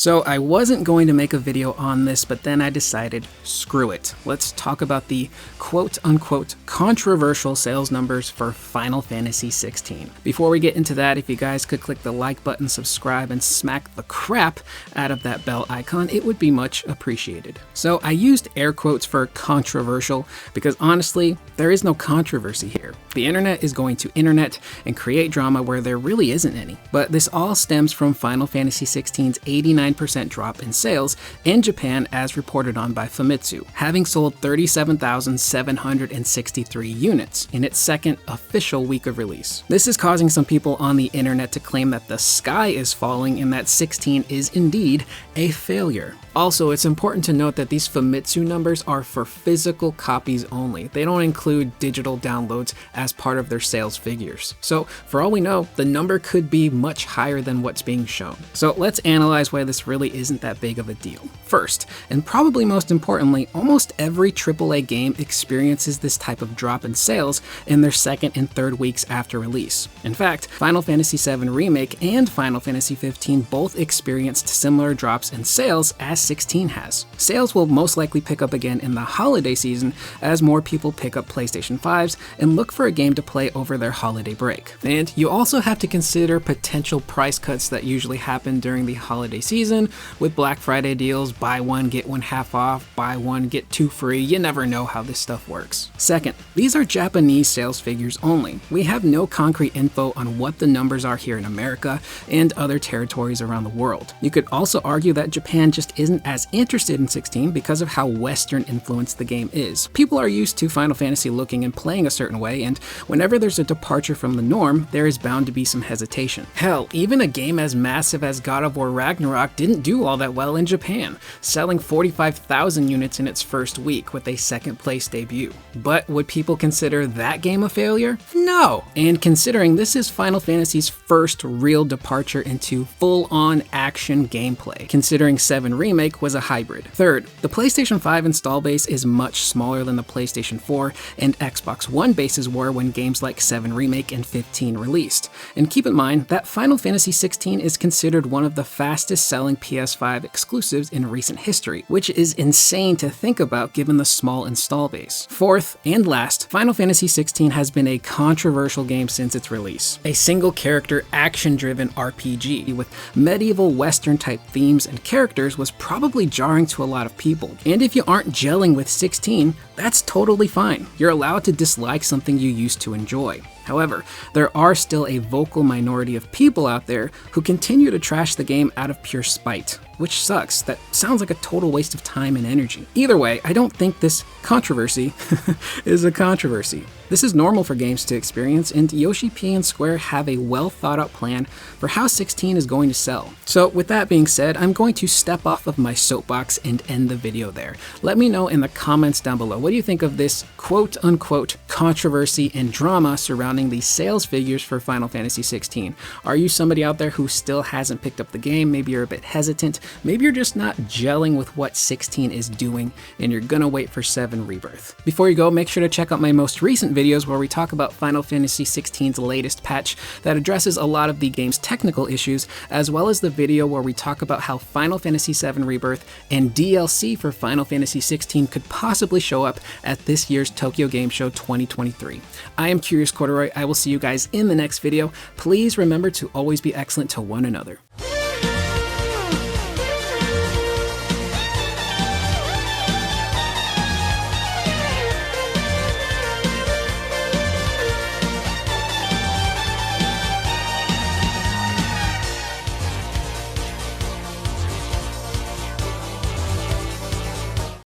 So I wasn't going to make a video on this, but then I decided, screw it. Let's talk about the quote-unquote controversial sales numbers for Final Fantasy XVI. Before we get into that, if you guys could click the like button, subscribe, and smack the crap out of that bell icon, it would be much appreciated. So I used air quotes for controversial because honestly, there is no controversy here. The internet is going to internet and create drama where there really isn't any. But this all stems from Final Fantasy XVI's 89% drop in sales in Japan as reported on by Famitsu, having sold 37,763 units in its second official week of release. This is causing some people on the internet to claim that the sky is falling and that 16 is indeed a failure. Also, it's important to note that these Famitsu numbers are for physical copies only. They don't include digital downloads as part of their sales figures. So for all we know, the number could be much higher than what's being shown. So let's analyze why this really isn't that big of a deal. First, and probably most importantly, almost every AAA game experiences this type of drop in sales in their second and third weeks after release. In fact, Final Fantasy VII Remake and Final Fantasy XV both experienced similar drops in sales as 16 has. Sales will most likely pick up again in the holiday season as more people pick up PlayStation 5s and look for a game to play over their holiday break. And you also have to consider potential price cuts that usually happen during the holiday season with Black Friday deals, buy one, get one half off, buy one, get two free. You never know how this stuff works. Second, these are Japanese sales figures only. We have no concrete info on what the numbers are here in America and other territories around the world. You could also argue that Japan just isn't as interested in 16 because of how Western influenced the game is. People are used to Final Fantasy looking and playing a certain way, and whenever there's a departure from the norm, there is bound to be some hesitation. Hell, even a game as massive as God of War Ragnarok didn't do all that well in Japan, selling 45,000 units in its first week with a second place debut. But would people consider that game a failure? No! And considering this is Final Fantasy's first real departure into full-on action gameplay, considering 7 Remake was a hybrid. Third, the PlayStation 5 install base is much smaller than the PlayStation 4 and Xbox One bases were when games like 7 Remake and 15 released. And keep in mind that Final Fantasy XVI is considered one of the fastest selling PS5 exclusives in recent history, which is insane to think about given the small install base. Fourth and last, Final Fantasy XVI has been a controversial game since its release. A single character action-driven RPG with medieval Western type themes and characters was probably jarring to a lot of people. And if you aren't gelling with 16, that's totally fine. You're allowed to dislike something you used to enjoy. However, there are still a vocal minority of people out there who continue to trash the game out of pure spite, which sucks. That sounds like a total waste of time and energy. Either way, I don't think this controversy is a controversy. This is normal for games to experience, and Yoshi P and Square have a well thought out plan for how 16 is going to sell. So with that being said, I'm going to step off of my soapbox and end the video there. Let me know in the comments down below, what do you think of this quote unquote controversy and drama surrounding the sales figures for Final Fantasy XVI? Are you somebody out there who still hasn't picked up the game? Maybe you're a bit hesitant. Maybe you're just not gelling with what 16 is doing and you're gonna wait for 7 Rebirth. Before you go, make sure to check out my most recent videos where we talk about Final Fantasy XVI's latest patch that addresses a lot of the game's technical issues, as well as the video where we talk about how Final Fantasy VII Rebirth and DLC for Final Fantasy XVI could possibly show up at this year's Tokyo Game Show 2023. I am Curious Corduroy. I will see you guys in the next video. Please remember to always be excellent to one another.